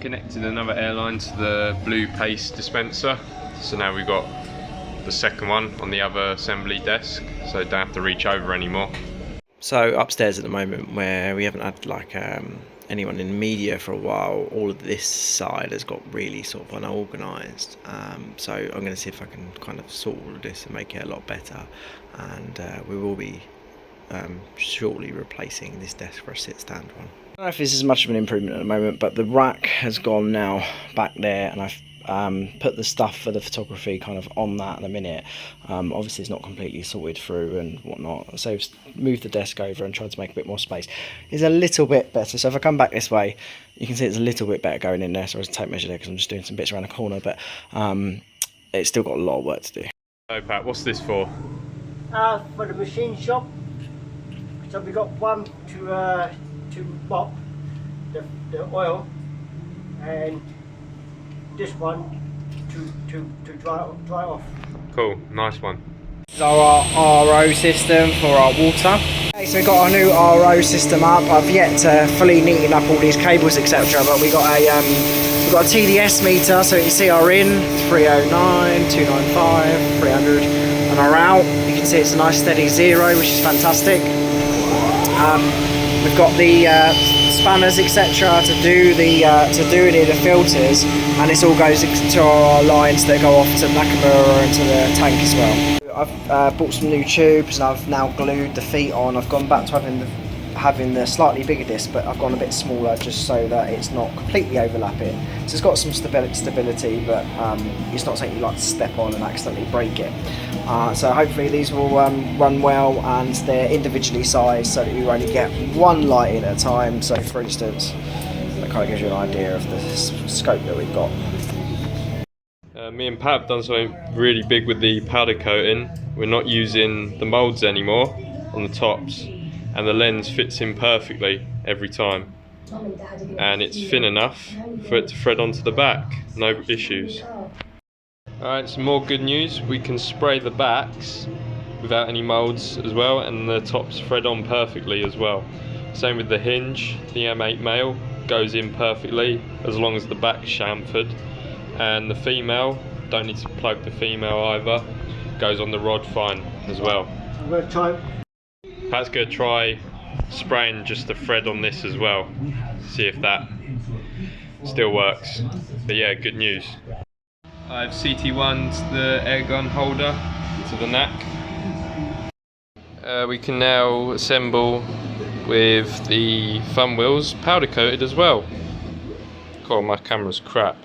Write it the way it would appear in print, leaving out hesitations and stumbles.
connected another airline to the blue paste dispenser, so now we've got the second one on the other assembly desk, so don't have to reach over anymore. So upstairs at the moment, where we haven't had like anyone in media for a while, all of this side has got really sort of unorganised. So I'm going to see if I can kind of sort all of this and make it a lot better. And we will be shortly replacing this desk for a sit-stand one. I don't know if this is much of an improvement at the moment, but the rack has gone now back there, and I've put the stuff for the photography kind of on that at the minute. Obviously it's not completely sorted through and whatnot, so I've moved the desk over and tried to make a bit more space. It's a little bit better, so if I come back this way you can see it's a little bit better going in there. So I was tape measure there because I'm just doing some bits around the corner, but it's still got a lot of work to do. So Pat, what's this for? For the machine shop. So we got one to mop the oil, and this one to dry off. Cool, nice one. This is our RO system for our water. Okay, so we've got our new RO system up. I've yet to fully neaten up all these cables, etc. But we've got a TDS meter, so you can see our in 309, 295, 300, and our out. You can see it's a nice steady 0, which is fantastic. We've got the spanners, etc. to do the filters, and this all goes to our lines that go off to Nakamura and to the tank as well. I've bought some new tubes and I've now glued the feet on. I've gone back to having the slightly bigger disc, but I've gone a bit smaller just so that it's not completely overlapping. So it's got some stability, but it's not something you like to step on and accidentally break it. So hopefully these will run well, and they're individually sized so that you only get one light in at a time. So for instance, that kind of gives you an idea of the scope that we've got. Me and Pat have done something really big with the powder coating. We're not using the moulds anymore on the tops, and the lens fits in perfectly every time, and it's thin enough for it to thread onto the back, no issues. Alright, some more good news, we can spray the backs without any moulds as well, and the tops thread on perfectly as well. Same with the hinge, the M8 male goes in perfectly as long as the back's chamfered, and the female, don't need to plug the female either, goes on the rod fine as well. I'm going to try. Pat's going to try spraying just the thread on this as well, see if that still works. But yeah, good news. I've CT1'd the air gun holder to the neck. We can now assemble with the thumb wheels powder coated as well. God, my camera's crap.